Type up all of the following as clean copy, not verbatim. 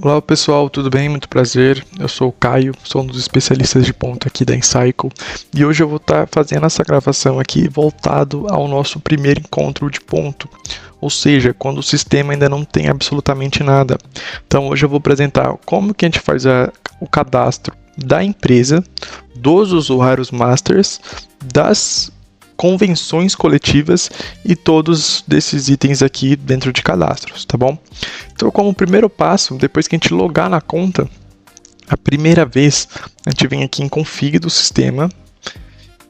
Olá pessoal, tudo bem? Muito prazer. Eu sou o Caio, sou um dos especialistas de ponto aqui da Incycle e hoje eu vou estar fazendo essa gravação aqui voltado ao nosso primeiro encontro de ponto, ou seja, quando o sistema ainda não tem absolutamente nada. Então hoje eu vou apresentar como que a gente faz o cadastro da empresa, dos usuários masters, das convenções coletivas e todos desses itens aqui dentro de cadastros, tá bom? Então, como primeiro passo, depois que a gente logar na conta, a primeira vez, a gente vem aqui em config do sistema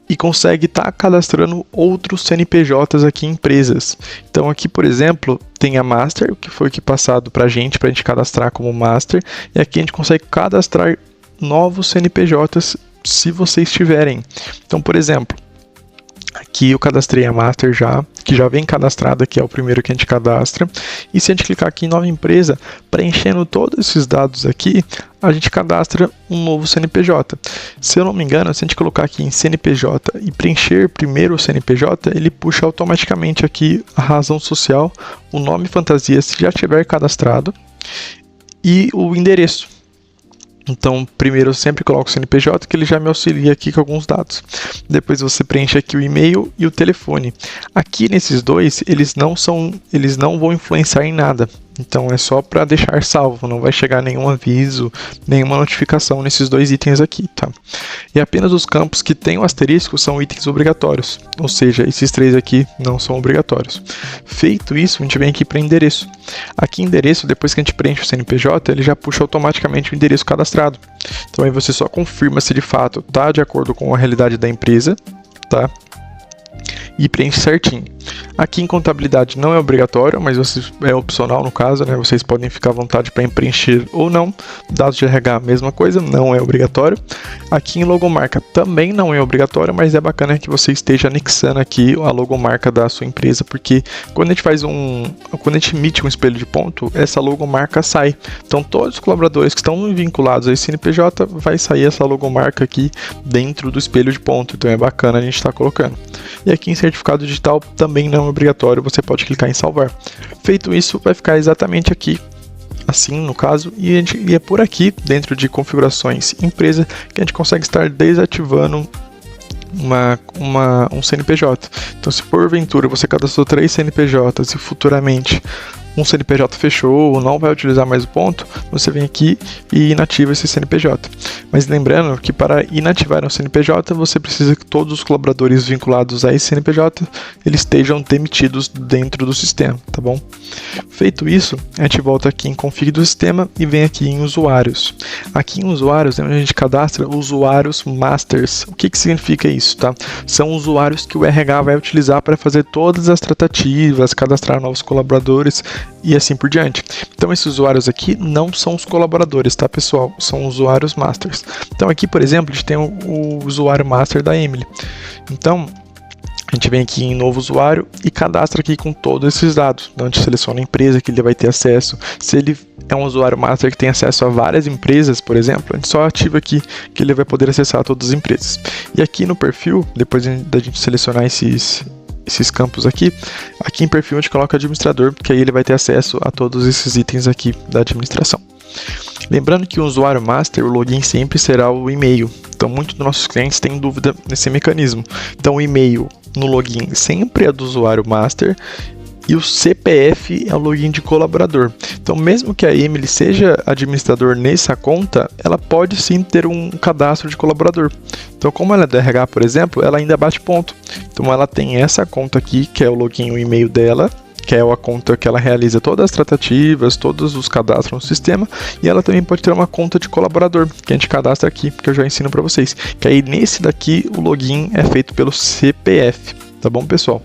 e consegue estar cadastrando outros CNPJs aqui em empresas. Então aqui, por exemplo, tem a Master, que foi aqui passado para a gente cadastrar como Master, e aqui a gente consegue cadastrar novos CNPJs se vocês tiverem. Então, por exemplo, aqui eu cadastrei a Master que já vem cadastrada, que é o primeiro que a gente cadastra. E se a gente clicar aqui em nova empresa, preenchendo todos esses dados aqui, a gente cadastra um novo CNPJ. Se eu não me engano, se a gente colocar aqui em CNPJ e preencher primeiro o CNPJ, ele puxa automaticamente aqui a razão social, o nome fantasia se já tiver cadastrado e o endereço. Então, primeiro eu sempre coloco o CNPJ, que ele já me auxilia aqui com alguns dados. Depois você preenche aqui o e-mail e o telefone. Aqui nesses dois, eles não vão influenciar em nada. Então é só para deixar salvo, não vai chegar nenhum aviso, nenhuma notificação nesses dois itens aqui, tá? E apenas os campos que têm o asterisco são itens obrigatórios, ou seja, esses três aqui não são obrigatórios. Feito isso, a gente vem aqui para endereço. Aqui endereço, depois que a gente preenche o CNPJ, ele já puxa automaticamente o endereço cadastrado. Então aí você só confirma se de fato está de acordo com a realidade da empresa, tá? E preenche certinho. Aqui em contabilidade não é obrigatório, mas é opcional no caso, né? Vocês podem ficar à vontade para preencher ou não. Dados de RH, mesma coisa, não é obrigatório. Aqui em logomarca também não é obrigatório, mas é bacana que você esteja anexando aqui a logomarca da sua empresa, porque quando a gente quando a gente emite um espelho de ponto, essa logomarca sai. Então todos os colaboradores que estão vinculados a esse CNPJ, vai sair essa logomarca aqui dentro do espelho de ponto. Então é bacana a gente estar colocando. E aqui em certificado digital também não é obrigatório, você pode clicar em salvar. Feito isso, vai ficar exatamente aqui, assim no caso, e é por aqui, dentro de configurações empresa, que a gente consegue estar desativando um CNPJ. Então, se porventura você cadastrou 3 CNPJs e futuramente um CNPJ fechou ou não vai utilizar mais o ponto, você vem aqui e inativa esse CNPJ. Mas lembrando que para inativar um CNPJ, você precisa que todos os colaboradores vinculados a esse CNPJ eles estejam demitidos dentro do sistema, tá bom? Feito isso, a gente volta aqui em config do sistema e vem aqui em usuários. Aqui em usuários é onde a gente cadastra usuários masters. O que significa isso, tá? São usuários que o RH vai utilizar para fazer todas as tratativas, cadastrar novos colaboradores e assim por diante. Então esses usuários aqui não são os colaboradores, tá pessoal? São usuários masters. Então aqui, por exemplo, a gente tem o usuário master da Emily. Então a gente vem aqui em novo usuário e cadastra aqui com todos esses dados. Então a gente seleciona a empresa que ele vai ter acesso. Se ele é um usuário master que tem acesso a várias empresas, por exemplo, a gente só ativa aqui que ele vai poder acessar todas as empresas. E aqui no perfil, depois da gente selecionar esses campos aqui em perfil a gente coloca administrador, que aí ele vai ter acesso a todos esses itens aqui da administração. Lembrando que o usuário master, o login sempre será o e-mail. Então muitos dos nossos clientes têm dúvida nesse mecanismo. Então o e-mail no login sempre é do usuário master e o CPF é o login de colaborador. Então mesmo que a Emily seja administrador nessa conta, ela pode sim ter um cadastro de colaborador. Então como ela é do RH, por exemplo, ela ainda bate ponto. Então ela tem essa conta aqui, que é o login e o e-mail dela, que é a conta que ela realiza todas as tratativas, todos os cadastros no sistema, e ela também pode ter uma conta de colaborador, que a gente cadastra aqui, que eu já ensino para vocês. Que aí nesse daqui o login é feito pelo CPF, tá bom, pessoal?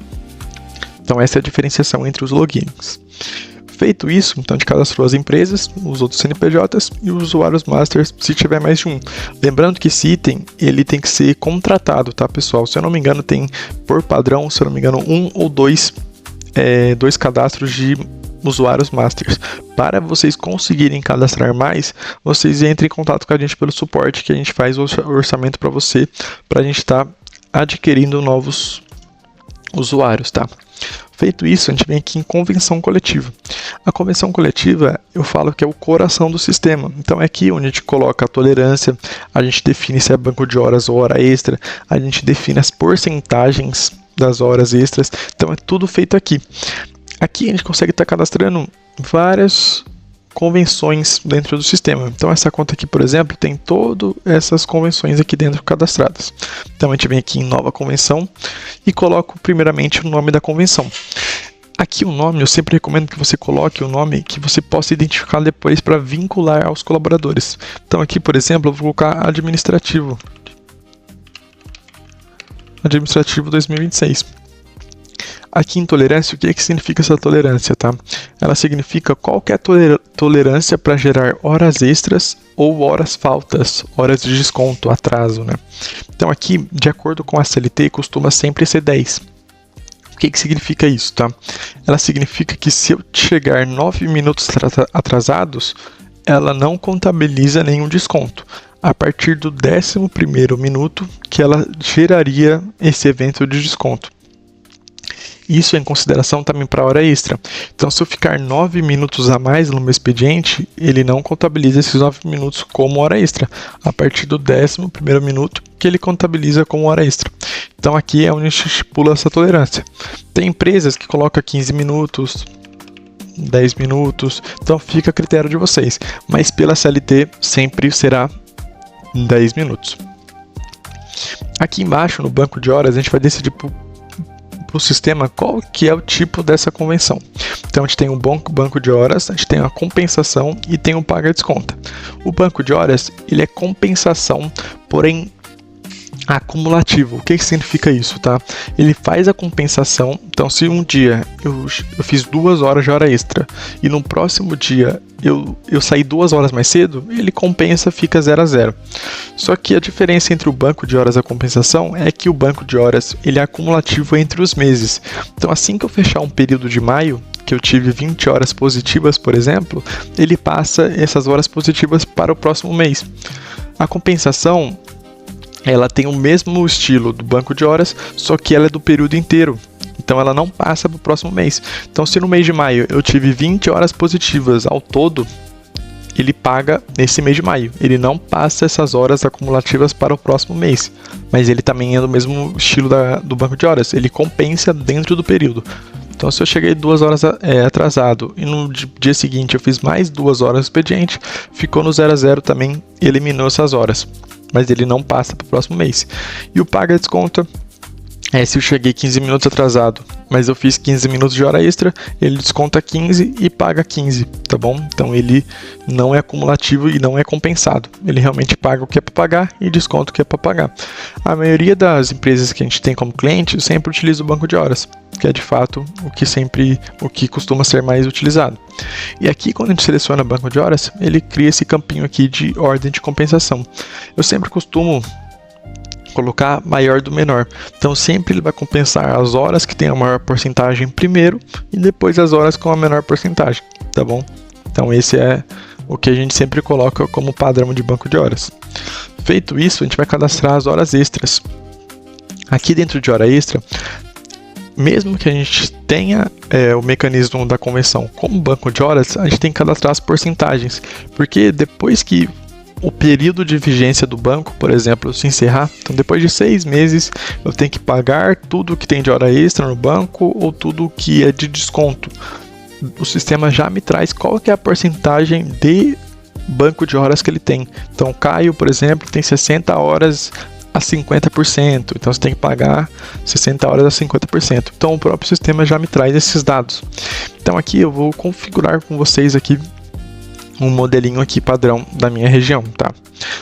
Então essa é a diferenciação entre os logins. Feito isso, então a gente cadastrou as empresas, os outros CNPJs e os usuários masters, se tiver mais de um. Lembrando que esse item, ele tem que ser contratado, tá, pessoal? Se eu não me engano, tem por padrão, se eu não me engano, um ou dois cadastros de usuários masters. Para vocês conseguirem cadastrar mais, vocês entrem em contato com a gente pelo suporte, que a gente faz o orçamento para você, para a gente estar adquirindo novos usuários, tá? Feito isso, a gente vem aqui em convenção coletiva. A convenção coletiva, eu falo que é o coração do sistema. Então é aqui onde a gente coloca a tolerância, a gente define se é banco de horas ou hora extra, a gente define as porcentagens das horas extras. Então é tudo feito aqui. Aqui a gente consegue estar cadastrando várias convenções dentro do sistema. Então essa conta aqui, por exemplo, tem todas essas convenções aqui dentro cadastradas. Então a gente vem aqui em nova convenção e coloco primeiramente o nome da convenção. Aqui o nome, eu sempre recomendo que você coloque o nome que você possa identificar depois para vincular aos colaboradores. Então aqui, por exemplo, eu vou colocar administrativo. Administrativo 2026. Aqui em tolerância, o que significa essa tolerância, tá? Ela significa qual que é a tolerância para gerar horas extras ou horas faltas, horas de desconto, atraso, né? Então aqui, de acordo com a CLT, costuma sempre ser 10. O que significa isso, tá? Ela significa que se eu chegar 9 minutos atrasados, ela não contabiliza nenhum desconto. A partir do 11º minuto que ela geraria esse evento de desconto. Isso é em consideração também para a hora extra. Então, se eu ficar 9 minutos a mais no meu expediente, ele não contabiliza esses 9 minutos como hora extra. A partir do 11º minuto que ele contabiliza como hora extra. Então, aqui é onde a gente estipula essa tolerância. Tem empresas que colocam 15 minutos, 10 minutos, então fica a critério de vocês. Mas pela CLT sempre será 10 minutos. Aqui embaixo, no banco de horas, a gente vai decidir para o sistema qual que é o tipo dessa convenção. Então a gente tem um banco de horas, a gente tem a compensação e tem o paga desconta. O banco de horas, ele é compensação, porém acumulativo. O que significa isso, tá? Ele faz a compensação. Então, se um dia eu fiz 2 horas de hora extra e no próximo dia eu saí 2 horas mais cedo, ele compensa, fica 0 a 0. Só que a diferença entre o banco de horas e a compensação é que o banco de horas ele é acumulativo entre os meses. Então, assim que eu fechar um período de maio, que eu tive 20 horas positivas, por exemplo, ele passa essas horas positivas para o próximo mês. A compensação, ela tem o mesmo estilo do banco de horas, só que ela é do período inteiro. Então ela não passa para o próximo mês. Então se no mês de maio eu tive 20 horas positivas ao todo, ele paga nesse mês de maio. Ele não passa essas horas acumulativas para o próximo mês. Mas ele também é do mesmo estilo do banco de horas. Ele compensa dentro do período. Então se eu cheguei 2 horas atrasado e no dia seguinte eu fiz mais 2 horas no expediente, ficou no 0 a 0 também, eliminou essas horas. Mas ele não passa para o próximo mês. E o paga desconta é se eu cheguei 15 minutos atrasado, mas eu fiz 15 minutos de hora extra, ele desconta 15 e paga 15, tá bom? Então ele não é acumulativo e não é compensado. Ele realmente paga o que é para pagar e desconta o que é para pagar. A maioria das empresas que a gente tem como cliente sempre utiliza o banco de horas, que é de fato o que costuma ser mais utilizado. E aqui, quando a gente seleciona banco de horas, ele cria esse campinho aqui de ordem de compensação. Eu sempre costumo colocar maior do menor. Então sempre ele vai compensar as horas que tem a maior porcentagem primeiro e depois as horas com a menor porcentagem, tá bom? Então esse é o que a gente sempre coloca como padrão de banco de horas. Feito isso, a gente vai cadastrar as horas extras. Aqui dentro de hora extra, mesmo que a gente tenha o mecanismo da convenção como banco de horas, a gente tem que cadastrar as porcentagens, porque depois que o período de vigência do banco, por exemplo, se encerrar, então depois de 6 meses eu tenho que pagar tudo que tem de hora extra no banco ou tudo que é de desconto. O sistema já me traz qual que é a porcentagem de banco de horas que ele tem. Então o Caio, por exemplo, tem 60 horas a 50%, então você tem que pagar 60 horas a 50%. Então o próprio sistema já me traz esses dados. Então aqui eu vou configurar com vocês aqui um modelinho aqui padrão da minha região, tá?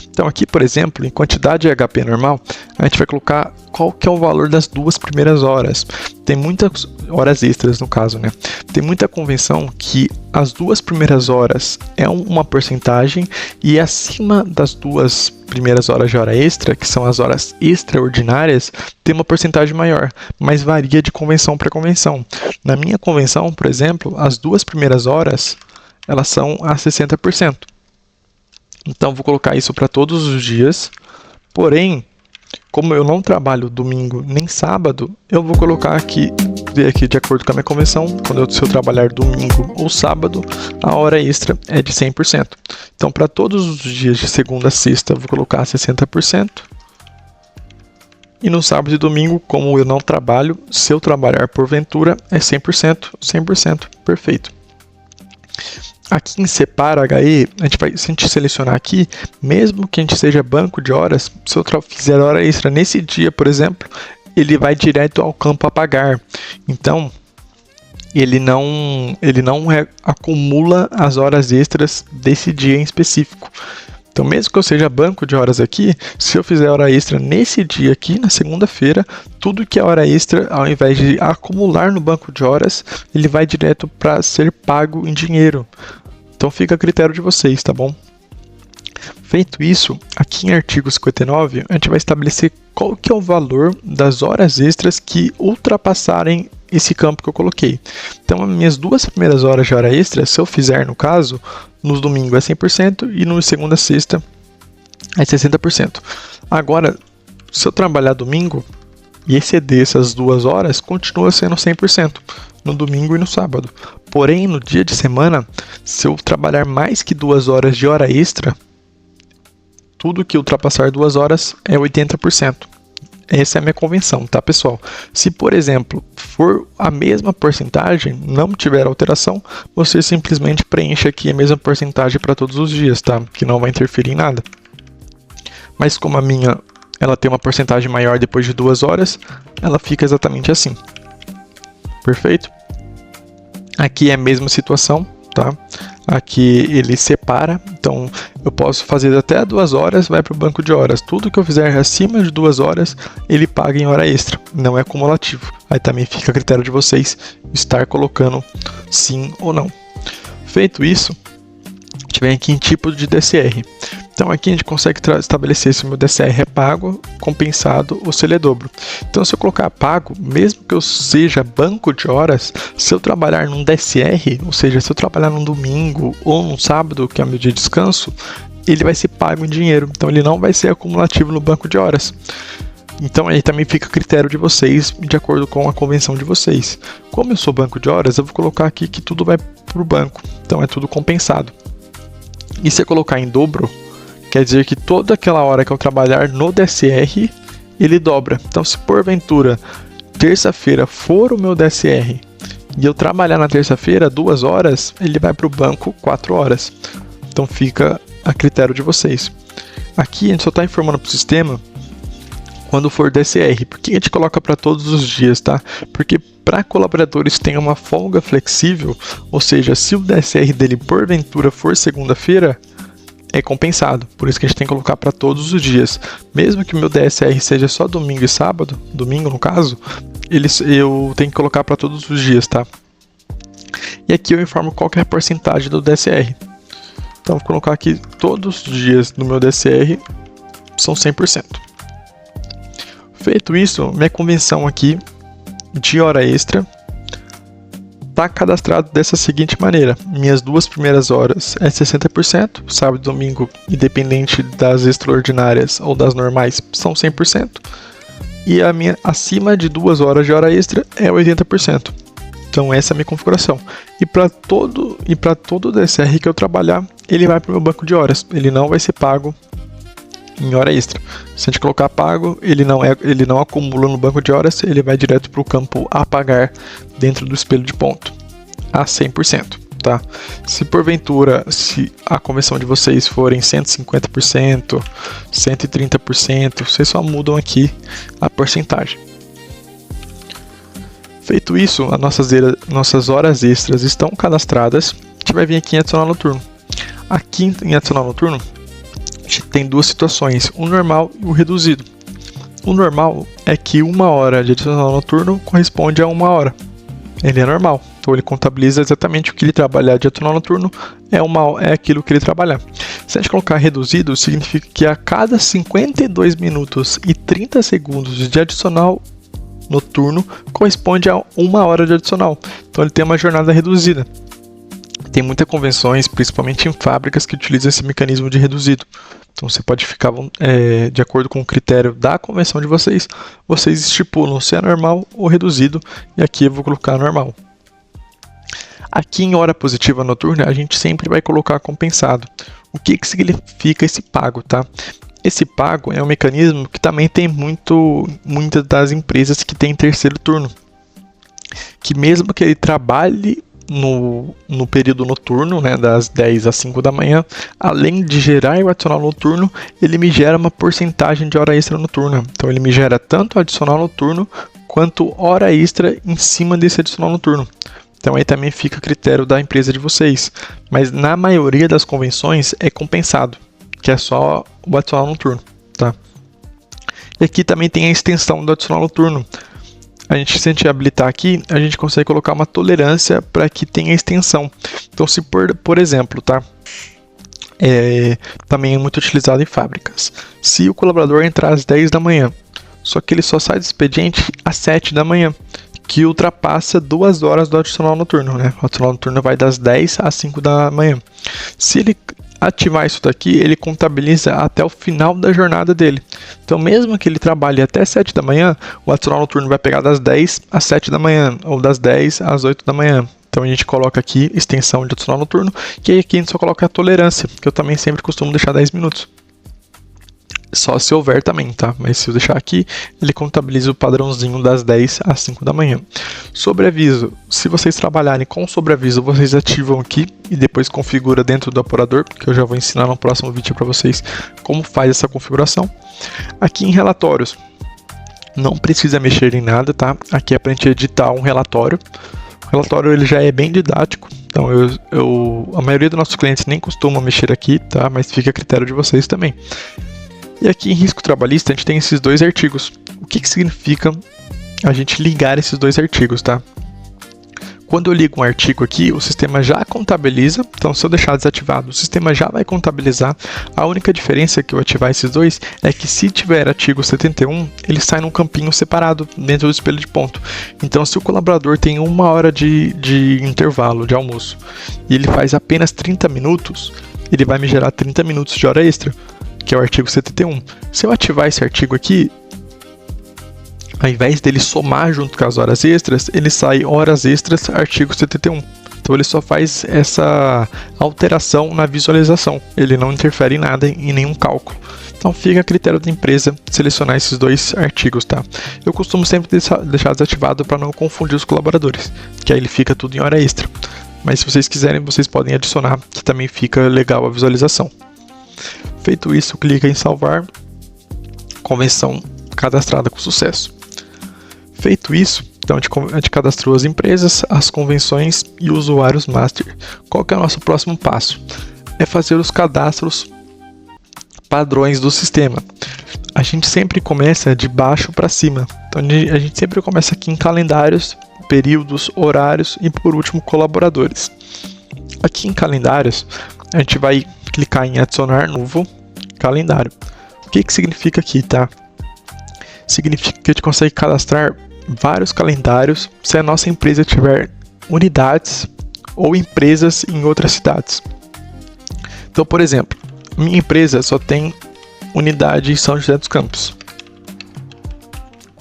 Então aqui, por exemplo, em quantidade de HP normal, a gente vai colocar qual que é o valor das 2 primeiras horas. Tem muitas horas extras no caso, né? Tem muita convenção que as 2 primeiras horas é uma porcentagem e acima das 2 primeiras horas de hora extra, que são as horas extraordinárias, tem uma porcentagem maior, mas varia de convenção para convenção. Na minha convenção, por exemplo, as 2 primeiras horas elas são a 60%. Então, vou colocar isso para todos os dias. Porém, Como eu não trabalho domingo nem sábado, eu vou colocar aqui, ver aqui de acordo com a minha convenção, se eu trabalhar domingo ou sábado, a hora extra é de 100%. Então, para todos os dias de segunda a sexta, eu vou colocar 60%. E no sábado e domingo, como eu não trabalho, se eu trabalhar porventura, é 100%, 100%, perfeito. Aqui em Separa HE, se a gente selecionar aqui, mesmo que a gente seja banco de horas, se eu fizer hora extra nesse dia, por exemplo, ele vai direto ao campo apagar. Então, ele não acumula as horas extras desse dia em específico. Então, mesmo que eu seja banco de horas aqui, se eu fizer hora extra nesse dia aqui, na segunda-feira, tudo que é hora extra, ao invés de acumular no banco de horas, ele vai direto para ser pago em dinheiro. Então, fica a critério de vocês, tá bom? Feito isso, aqui em artigo 59, a gente vai estabelecer qual que é o valor das horas extras que ultrapassarem esse campo que eu coloquei. Então, as minhas duas primeiras horas de hora extra, se eu fizer, no caso, nos domingos é 100% e no segunda a sexta é 60%. Agora, se eu trabalhar domingo e exceder essas 2 horas, continua sendo 100% no domingo e no sábado. Porém, no dia de semana, se eu trabalhar mais que 2 horas de hora extra, tudo que ultrapassar 2 horas é 80%. Essa é a minha convenção, tá, pessoal? Se, por exemplo, for a mesma porcentagem, não tiver alteração, você simplesmente preenche aqui a mesma porcentagem para todos os dias, tá? Que não vai interferir em nada. Mas como a minha, ela tem uma porcentagem maior depois de 2 horas, ela fica exatamente assim. Perfeito? Aqui é a mesma situação, tá? Aqui ele separa, então eu posso fazer até 2 horas, vai para o banco de horas. Tudo que eu fizer acima de 2 horas, ele paga em hora extra, não é cumulativo. Aí também fica a critério de vocês estar colocando sim ou não. Feito isso, a gente vem aqui em tipo de DCR. Então aqui a gente consegue estabelecer se o meu DCR é pago, compensado ou se ele é dobro. Então se eu colocar pago, mesmo que eu seja banco de horas, se eu trabalhar num DCR, ou seja, se eu trabalhar num domingo ou num sábado, que é o meu dia de descanso, ele vai ser pago em dinheiro. Então ele não vai ser acumulativo no banco de horas. Então aí também fica a critério de vocês, de acordo com a convenção de vocês. Como eu sou banco de horas, eu vou colocar aqui que tudo vai para o banco. Então é tudo compensado. E se eu colocar em dobro, quer dizer que toda aquela hora que eu trabalhar no DCR, ele dobra. Então, se porventura terça-feira for o meu DCR e eu trabalhar na terça-feira 2 horas, ele vai para o banco 4 horas. Então, fica a critério de vocês. Aqui a gente só está informando para o sistema quando for DCR. Por que a gente coloca para todos os dias, tá? Porque para colaboradores que tenham uma folga flexível, ou seja, se o DCR dele porventura for segunda-feira, é compensado, por isso que a gente tem que colocar para todos os dias. Mesmo que o meu DSR seja só domingo e sábado, domingo no caso, eu tenho que colocar para todos os dias, tá? E aqui eu informo qual que é a porcentagem do DSR. Então vou colocar aqui todos os dias no meu DSR são 100%. Feito isso, minha convenção aqui de hora extra está cadastrado dessa seguinte maneira: minhas 2 primeiras horas é 60%, sábado e domingo, independente das extraordinárias ou das normais, são 100%, e a minha acima de 2 horas de hora extra é 80%. Então essa é a minha configuração. E para todo o DSR que eu trabalhar, ele vai para o meu banco de horas, ele não vai ser pago em hora extra. Se a gente colocar pago, ele não acumula no banco de horas, ele vai direto para o campo apagar dentro do espelho de ponto, a 100%, tá? Se porventura, se a conversão de vocês forem 150%, 130%, vocês só mudam aqui a porcentagem. Feito isso, as nossas horas extras estão cadastradas. A gente vai vir aqui em adicional noturno. Aqui em adicional noturno, a gente tem 2 situações, o normal e o reduzido. O normal é que 1 hora de adicional noturno corresponde a 1 hora. Ele é normal, então ele contabiliza exatamente o que ele trabalhar de adicional noturno é aquilo que ele trabalhar. Se a gente colocar reduzido, significa que a cada 52 minutos e 30 segundos de adicional noturno corresponde a 1 hora de adicional. Então ele tem uma jornada reduzida. Tem muitas convenções, principalmente em fábricas, que utilizam esse mecanismo de reduzido. Então você pode ficar de acordo com o critério da convenção de vocês, vocês estipulam se é normal ou reduzido, e aqui eu vou colocar normal. Aqui em hora positiva noturna, a gente sempre vai colocar compensado. O que significa esse pago, tá? Esse pago é um mecanismo que também tem muitas das empresas que têm terceiro turno. Que mesmo que ele trabalhe no período noturno, né, das 10 às 5 da manhã, além de gerar o adicional noturno, ele me gera uma porcentagem de hora extra noturna. Então ele me gera tanto adicional noturno quanto hora extra em cima desse adicional noturno. Então aí também fica a critério da empresa de vocês. Mas na maioria das convenções é compensado, que é só o adicional noturno, tá? E aqui também tem a extensão do adicional noturno. Se a gente habilitar aqui, a gente consegue colocar uma tolerância para que tenha extensão. Então, se por exemplo, tá? Também é muito utilizado em fábricas. Se o colaborador entrar às 10 da manhã, só que ele só sai do expediente às 7 da manhã, que ultrapassa 2 horas do adicional noturno, né? O adicional noturno vai das 10 às 5 da manhã. Se ele ativar isso daqui, ele contabiliza até o final da jornada dele. Então, mesmo que ele trabalhe até 7 da manhã, o adicional noturno vai pegar das 10 às 7 da manhã, ou das 10 às 8 da manhã. Então, a gente coloca aqui extensão de adicional noturno, que aí aqui a gente só coloca a tolerância, que eu também sempre costumo deixar 10 minutos. Só se houver também, tá? Mas se eu deixar aqui, ele contabiliza o padrãozinho das 10 às 5 da manhã. Sobreaviso. Se vocês trabalharem com sobreaviso, vocês ativam aqui e depois configura dentro do apurador, que eu já vou ensinar no próximo vídeo para vocês como faz essa configuração. Aqui em relatórios, não precisa mexer em nada, tá? Aqui é para a gente editar um relatório. O relatório ele já é bem didático, então a maioria dos nossos clientes nem costuma mexer aqui, tá? Mas fica a critério de vocês também. E aqui em risco trabalhista a gente tem esses dois artigos. O que significa a gente ligar esses dois artigos, tá? Quando eu ligo um artigo aqui, o sistema já contabiliza. Então, se eu deixar desativado, o sistema já vai contabilizar. A única diferença que eu ativar esses dois é que se tiver artigo 71, ele sai num campinho separado dentro do espelho de ponto. Então, se o colaborador tem 1 hora de intervalo de almoço e ele faz apenas 30 minutos, ele vai me gerar 30 minutos de hora extra, que é o artigo 71. Se eu ativar esse artigo aqui, ao invés dele somar junto com as horas extras, ele sai horas extras, artigo 71. Então ele só faz essa alteração na visualização. Ele não interfere em nada, em nenhum cálculo. Então fica a critério da empresa selecionar esses dois artigos, tá? Eu costumo sempre deixar desativado para não confundir os colaboradores, que aí ele fica tudo em hora extra. Mas se vocês quiserem, vocês podem adicionar, que também fica legal a visualização. Feito isso, clica em salvar, convenção cadastrada com sucesso. Feito isso, então a gente cadastrou as empresas, as convenções e usuários master. Qual que é o nosso próximo passo? É fazer os cadastros padrões do sistema. A gente sempre começa de baixo para cima. Então a gente sempre começa aqui em calendários, períodos, horários e por último colaboradores. Aqui em calendários, a gente vai clicar em adicionar novo calendário. O que significa aqui, tá? Significa que a gente consegue cadastrar vários calendários se a nossa empresa tiver unidades ou empresas em outras cidades. Então, por exemplo, minha empresa só tem unidade em São José dos Campos.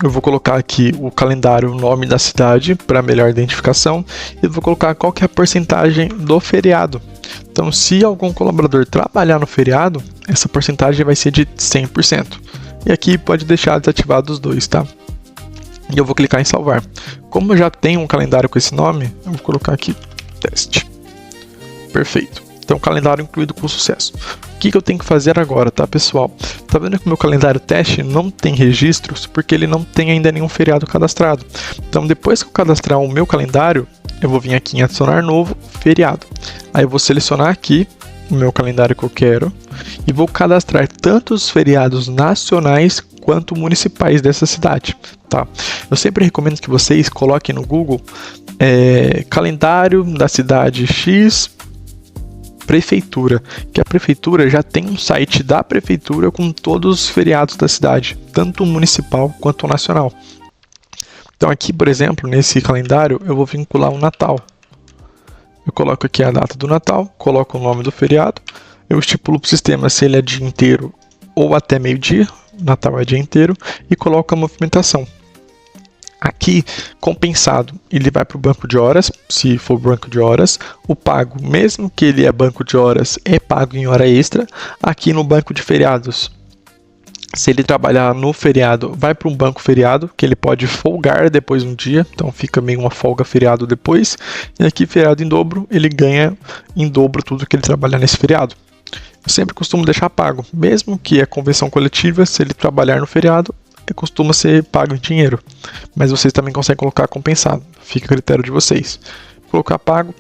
Eu vou colocar aqui o calendário, o nome da cidade para melhor identificação e vou colocar qual que é a porcentagem do feriado. Então, se algum colaborador trabalhar no feriado, essa porcentagem vai ser de 100%. E aqui pode deixar desativado os dois, tá? E eu vou clicar em salvar. Como eu já tenho um calendário com esse nome, eu vou colocar aqui teste. Perfeito. Então, calendário incluído com sucesso. O que eu tenho que fazer agora, tá, pessoal? Tá vendo que o meu calendário teste não tem registros porque ele não tem ainda nenhum feriado cadastrado. Então, depois que eu cadastrar o meu calendário, eu vou vir aqui em adicionar novo feriado. Aí eu vou selecionar aqui o meu calendário que eu quero e vou cadastrar tanto os feriados nacionais quanto municipais dessa cidade, tá? Eu sempre recomendo que vocês coloquem no Google calendário da cidade X prefeitura, que a prefeitura já tem um site da prefeitura com todos os feriados da cidade, tanto o municipal quanto o nacional. Então aqui, por exemplo, nesse calendário, eu vou vincular o Natal. Eu coloco aqui a data do Natal, coloco o nome do feriado eu estipulo para o sistema se ele é dia inteiro ou até meio-dia, Natal é dia inteiro, e coloco a movimentação. Aqui, compensado, ele vai para o banco de horas, se for banco de horas. O pago, mesmo que ele é banco de horas, é pago em hora extra. Aqui no banco de feriados, se ele trabalhar no feriado, vai para um banco feriado, que ele pode folgar depois de um dia, então fica meio uma folga feriado depois. E aqui, feriado em dobro, ele ganha em dobro tudo que ele trabalhar nesse feriado. Eu sempre costumo deixar pago, mesmo que a convenção coletiva, se ele trabalhar no feriado, costuma ser pago em dinheiro, mas vocês também conseguem colocar compensado, fica a critério de vocês. Vou colocar pago,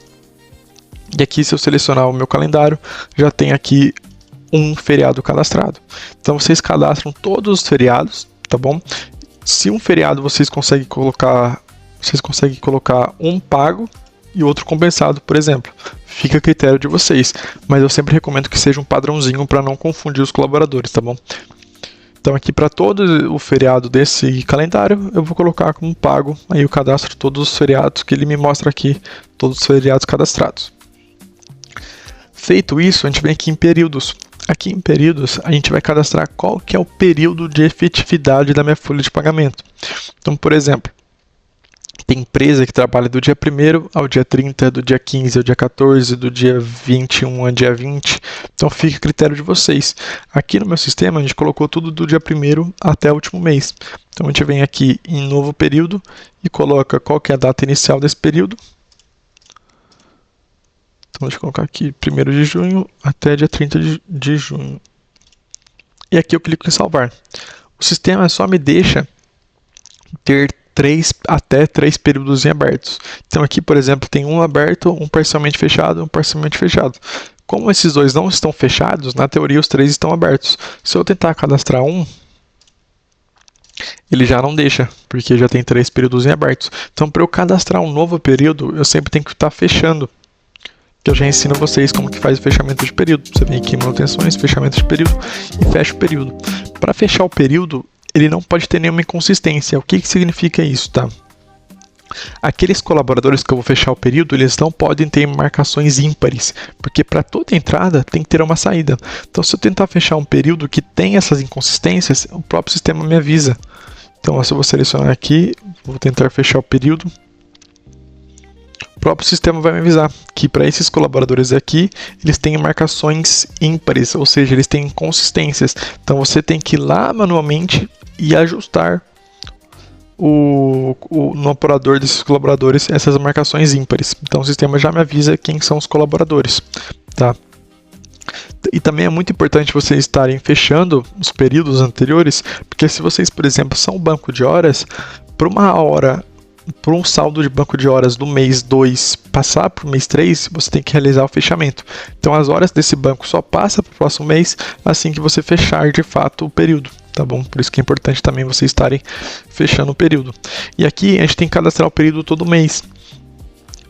e aqui se eu selecionar o meu calendário, já tem aqui um feriado cadastrado. Então vocês cadastram todos os feriados, tá bom? Se um feriado vocês conseguem colocar um pago e outro compensado, por exemplo. Fica a critério de vocês, mas eu sempre recomendo que seja um padrãozinho para não confundir os colaboradores, tá bom? Então aqui para todo o feriado desse calendário, eu vou colocar como pago, aí eu cadastro todos os feriados que ele me mostra aqui, todos os feriados cadastrados. Feito isso, a gente vem aqui em períodos. Aqui em períodos, a gente vai cadastrar qual que é o período de efetividade da minha folha de pagamento. Então, por exemplo, tem empresa que trabalha do dia 1º ao dia 30, do dia 15 ao dia 14, do dia 21 ao dia 20. Então fica a critério de vocês. Aqui no meu sistema a gente colocou tudo do dia 1º até o último mês. Então a gente vem aqui em novo período e coloca qual que é a data inicial desse período. Então deixa eu colocar aqui 1º de junho até dia 30 de junho. E aqui eu clico em salvar. O sistema só me deixa ter até 3 períodos em abertos. Então aqui, por exemplo, tem um aberto, um parcialmente fechado, um parcialmente fechado. Como esses dois não estão fechados, na teoria os 3 estão abertos. Se eu tentar cadastrar um, ele já não deixa, porque já tem 3 períodos em abertos. Então para eu cadastrar um novo período, eu sempre tenho que estar fechando. Que eu já ensino vocês como que faz o fechamento de período. Você vem aqui em manutenções, fechamento de período e fecha o período. Para fechar o período, ele não pode ter nenhuma inconsistência. O que significa isso, tá? Aqueles colaboradores que eu vou fechar o período, eles não podem ter marcações ímpares, porque para toda entrada tem que ter uma saída. Então, se eu tentar fechar um período que tem essas inconsistências, o próprio sistema me avisa. Então, se eu vou selecionar aqui, vou tentar fechar o período, o próprio sistema vai me avisar que para esses colaboradores aqui, eles têm marcações ímpares, ou seja, eles têm inconsistências. Então, você tem que ir lá manualmente e ajustar no operador desses colaboradores essas marcações ímpares. Então o sistema já me avisa quem são os colaboradores, tá? E também é muito importante vocês estarem fechando os períodos anteriores, porque se vocês, por exemplo, são um banco de horas, por um saldo de banco de horas do mês 2 passar para o mês 3, você tem que realizar o fechamento. Então as horas desse banco só passam para o próximo mês assim que você fechar de fato o período. Tá bom? Por isso que é importante também vocês estarem fechando o período. E aqui a gente tem que cadastrar o período todo mês.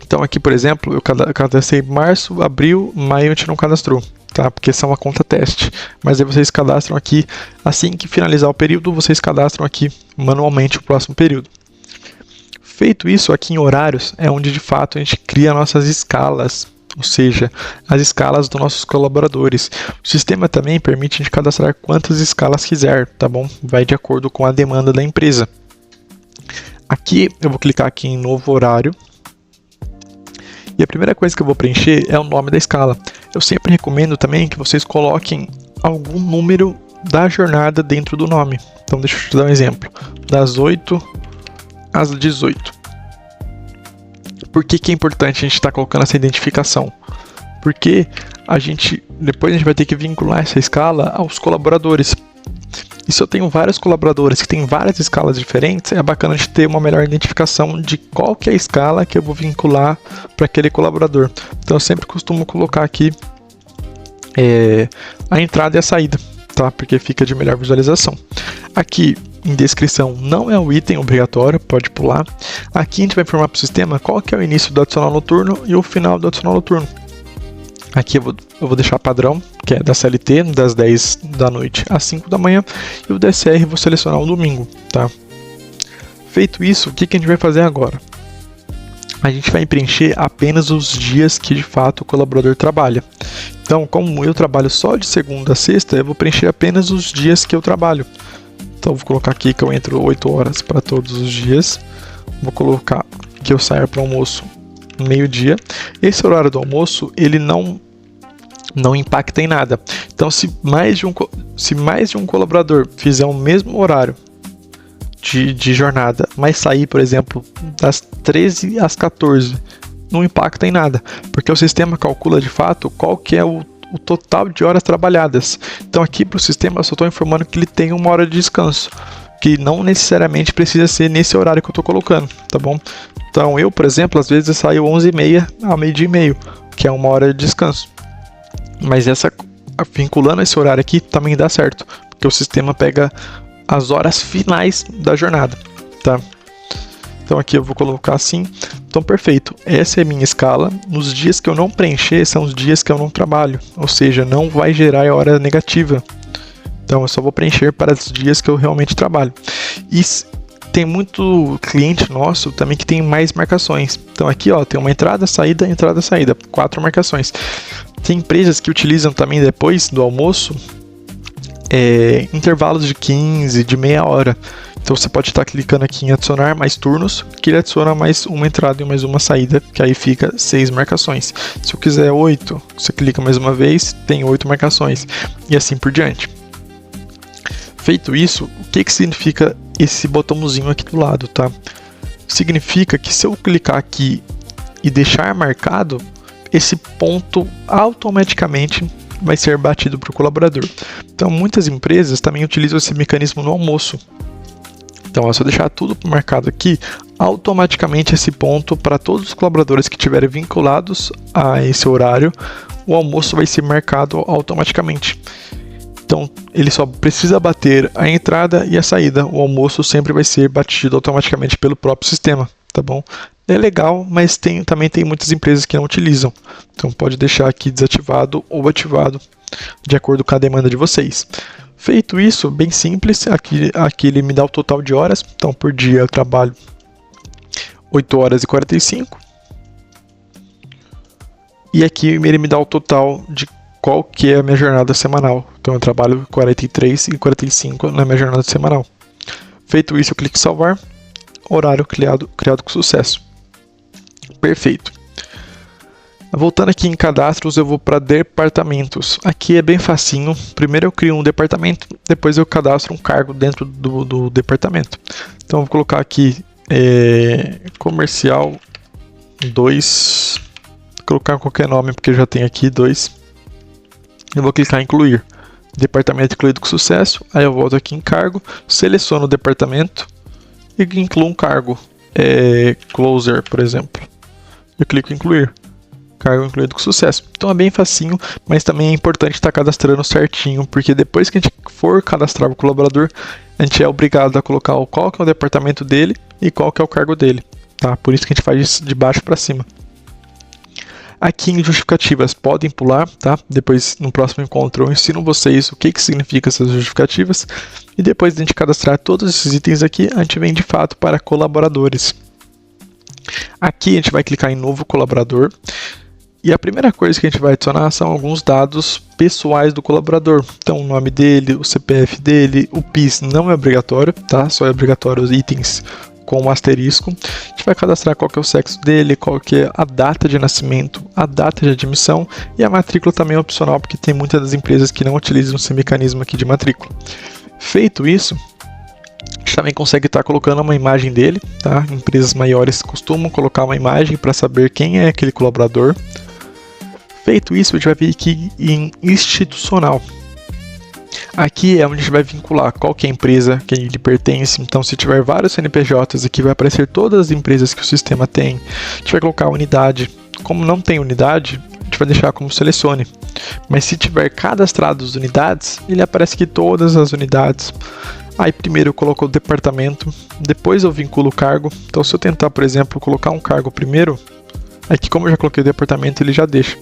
Então aqui, por exemplo, eu cadastrei março, abril, maio a gente não cadastrou, tá? Porque essa é uma conta teste. Mas aí vocês cadastram aqui, assim que finalizar o período, vocês cadastram aqui manualmente o próximo período. Feito isso, aqui em horários é onde de fato a gente cria nossas escalas, ou seja, as escalas dos nossos colaboradores. O sistema também permite a gente cadastrar quantas escalas quiser, tá bom? Vai de acordo com a demanda da empresa. Aqui eu vou clicar aqui em novo horário. E a primeira coisa que eu vou preencher é o nome da escala. Eu sempre recomendo também que vocês coloquem algum número da jornada dentro do nome. Então deixa eu te dar um exemplo. Das 8 às 18. Por que é importante a gente estar colocando essa identificação? Porque depois a gente vai ter que vincular essa escala aos colaboradores. E se eu tenho vários colaboradores que têm várias escalas diferentes, é bacana de ter uma melhor identificação de qual que é a escala que eu vou vincular para aquele colaborador. Então eu sempre costumo colocar aqui a entrada e a saída, tá? Porque fica de melhor visualização. Aqui em descrição não é um item obrigatório, pode pular. Aqui a gente vai informar para o sistema qual que é o início do adicional noturno e o final do adicional noturno. Aqui eu vou deixar padrão, que é da CLT, das 10 da noite às 5 da manhã, e o DSR vou selecionar o domingo, tá? Feito isso, o que a gente vai fazer agora? a gente vai preencher apenas os dias que de fato o colaborador trabalha. Então, como eu trabalho só de segunda a sexta, eu vou preencher apenas os dias que eu trabalho. Então, vou colocar aqui que eu entro 8 horas para todos os dias. Vou colocar que eu saio para o almoço meio-dia. Esse horário do almoço, ele não impacta em nada. Então, se mais de um colaborador fizer o mesmo horário de jornada, mas sair, por exemplo, das 13 às 14, não impacta em nada, porque o sistema calcula de fato qual que é o total de horas trabalhadas. Então aqui para o sistema eu só estou informando que ele tem uma hora de descanso, que não necessariamente precisa ser nesse horário que eu estou colocando, tá bom? Então eu, por exemplo, às vezes eu saio 11h30 ao meio-dia e meio, que é uma hora de descanso. Mas vinculando esse horário aqui também dá certo, porque o sistema pega as horas finais da jornada, tá? Então aqui eu vou colocar assim. Então perfeito, essa é a minha escala. Nos dias que eu não preencher são os dias que eu não trabalho, ou seja, não vai gerar hora negativa. Então eu só vou preencher para os dias que eu realmente trabalho. E tem muito cliente nosso também que tem mais marcações. Então aqui ó, tem uma entrada, saída, 4 marcações. Tem empresas que utilizam também depois do almoço intervalos de 15, de meia hora. Então você pode estar clicando aqui em adicionar mais turnos, que ele adiciona mais uma entrada e mais uma saída, que aí fica 6 marcações. Se eu quiser 8, você clica mais uma vez, tem 8 marcações, e assim por diante. Feito isso, o que significa esse botãozinho aqui do lado, tá? Significa que se eu clicar aqui e deixar marcado, esse ponto automaticamente vai ser batido para o colaborador. Então muitas empresas também utilizam esse mecanismo no almoço. Então, se eu deixar tudo marcado aqui, automaticamente esse ponto, para todos os colaboradores que estiverem vinculados a esse horário, o almoço vai ser marcado automaticamente. Então, ele só precisa bater a entrada e a saída. O almoço sempre vai ser batido automaticamente pelo próprio sistema, tá bom? É legal, mas também tem muitas empresas que não utilizam. Então, pode deixar aqui desativado ou ativado, de acordo com a demanda de vocês. Feito isso, bem simples, aqui ele me dá o total de horas. Então, por dia eu trabalho 8 horas e 45. E aqui ele me dá o total de qual que é a minha jornada semanal. Então, eu trabalho 43 e 45 na minha jornada semanal. Feito isso, eu clico em salvar. Horário criado com sucesso. Perfeito. Voltando aqui em cadastros, eu vou para departamentos. Aqui é bem facinho. Primeiro eu crio um departamento, depois eu cadastro um cargo dentro do departamento. Então eu vou colocar aqui comercial 2. Vou colocar qualquer nome porque já tem aqui 2. Eu vou clicar em incluir. Departamento incluído com sucesso. Aí eu volto aqui em cargo, seleciono o departamento e incluo um cargo. Closer, por exemplo. Eu clico em incluir. Cargo incluído com sucesso. Então é bem facinho, mas também é importante estar cadastrando certinho, porque depois que a gente for cadastrar o colaborador, a gente é obrigado a colocar qual que é o departamento dele e qual que é o cargo dele, tá? Por isso que a gente faz isso de baixo para cima. Aqui em justificativas podem pular, tá? Depois no próximo encontro eu ensino vocês o que significa essas justificativas, e depois de a gente cadastrar todos esses itens aqui, a gente vem de fato para colaboradores. Aqui a gente vai clicar em novo colaborador. E a primeira coisa que a gente vai adicionar são alguns dados pessoais do colaborador. Então, o nome dele, o CPF dele, o PIS não é obrigatório, tá? Só é obrigatório os itens com um asterisco. A gente vai cadastrar qual que é o sexo dele, qual que é a data de nascimento, a data de admissão, e a matrícula também é opcional, porque tem muitas das empresas que não utilizam esse mecanismo aqui de matrícula. Feito isso, a gente também consegue estar colocando uma imagem dele, tá? Empresas maiores costumam colocar uma imagem para saber quem é aquele colaborador. Feito isso, a gente vai vir aqui em institucional. Aqui é onde a gente vai vincular qual que é a empresa que ele pertence. Então, se tiver vários CNPJs aqui, vai aparecer todas as empresas que o sistema tem. A gente vai colocar a unidade. Como não tem unidade, a gente vai deixar como selecione. Mas se tiver cadastradas unidades, ele aparece aqui todas as unidades. Aí primeiro eu coloco o departamento, depois eu vinculo o cargo. Então, se eu tentar, por exemplo, colocar um cargo primeiro, aqui como eu já coloquei o departamento, ele já deixa.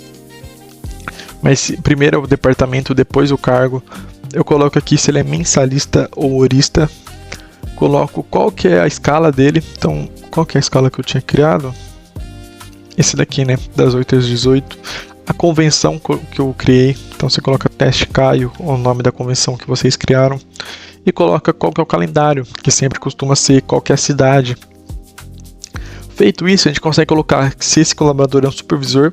Mas primeiro é o departamento, depois o cargo. Eu coloco aqui se ele é mensalista ou horista. Coloco qual que é a escala dele. Então, qual que é a escala que eu tinha criado? esse daqui, né, das 8 às 18, a convenção que eu criei, então você coloca teste Caio, o nome da convenção que vocês criaram, e coloca qual que é o calendário, que sempre costuma ser qual que é a cidade. Feito isso, a gente consegue colocar se esse colaborador é um supervisor.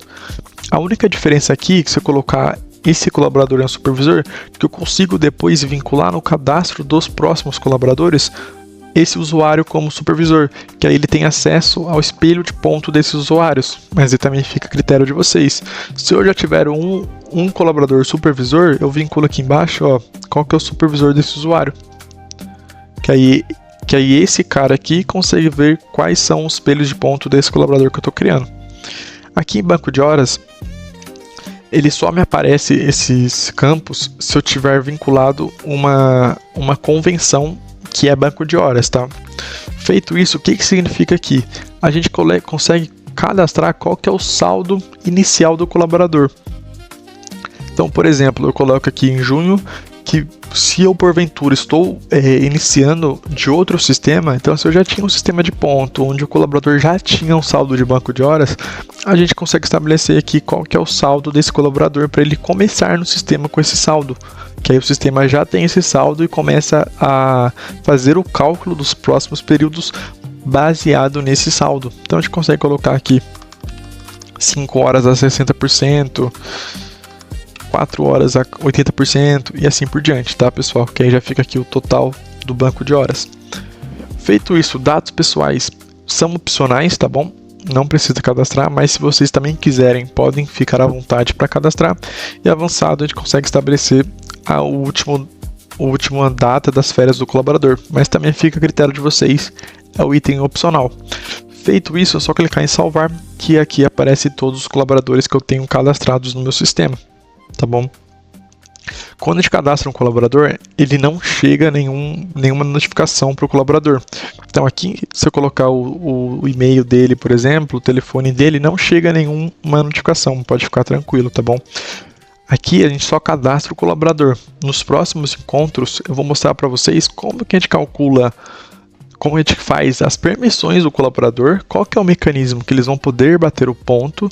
A única diferença aqui é que se eu colocar esse colaborador é um supervisor, que eu consigo depois vincular no cadastro dos próximos colaboradores esse usuário como supervisor, que aí ele tem acesso ao espelho de ponto desses usuários, mas ele também fica a critério de vocês. Se eu já tiver um colaborador supervisor, eu vinculo aqui embaixo, ó, qual que é o supervisor desse usuário, que aí esse cara aqui consegue ver quais são os espelhos de ponto desse colaborador que eu estou criando. Aqui em banco de horas, ele só me aparece esses campos se eu tiver vinculado uma convenção que é banco de horas, tá? Feito isso, o que significa aqui? A gente consegue cadastrar qual que é o saldo inicial do colaborador. Então, por exemplo, eu coloco aqui em junho que se eu porventura estou iniciando de outro sistema, então se eu já tinha um sistema de ponto onde o colaborador já tinha um saldo de banco de horas, a gente consegue estabelecer aqui qual que é o saldo desse colaborador para ele começar no sistema com esse saldo, que aí o sistema já tem esse saldo e começa a fazer o cálculo dos próximos períodos baseado nesse saldo. Então a gente consegue colocar aqui 5 horas a 60%, 4 horas a 80% e assim por diante, tá, pessoal? Que aí já fica aqui o total do banco de horas. Feito isso, dados pessoais são opcionais, tá bom? Não precisa cadastrar, mas se vocês também quiserem, podem ficar à vontade para cadastrar. E avançado, a gente consegue estabelecer a última data das férias do colaborador, mas também fica a critério de vocês, é o item opcional. Feito isso, é só clicar em salvar, que aqui aparece todos os colaboradores que eu tenho cadastrados no meu sistema. Tá bom? Quando a gente cadastra um colaborador, ele não chega nenhuma notificação para o colaborador. Então aqui, se eu colocar o e-mail dele, por exemplo, o telefone dele, não chega nenhuma notificação, pode ficar tranquilo, tá bom? Aqui a gente só cadastra o colaborador. Nos próximos encontros, eu vou mostrar para vocês como que a gente calcula, como a gente faz as permissões do colaborador, qual que é o mecanismo que eles vão poder bater o ponto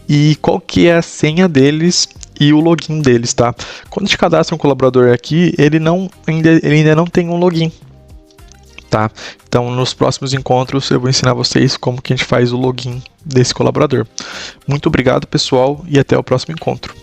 e qual que é a senha deles e o login deles, tá? Quando a gente cadastra um colaborador aqui, ele ainda não tem um login, tá? Então, nos próximos encontros, eu vou ensinar vocês como que a gente faz o login desse colaborador. Muito obrigado, pessoal, e até o próximo encontro.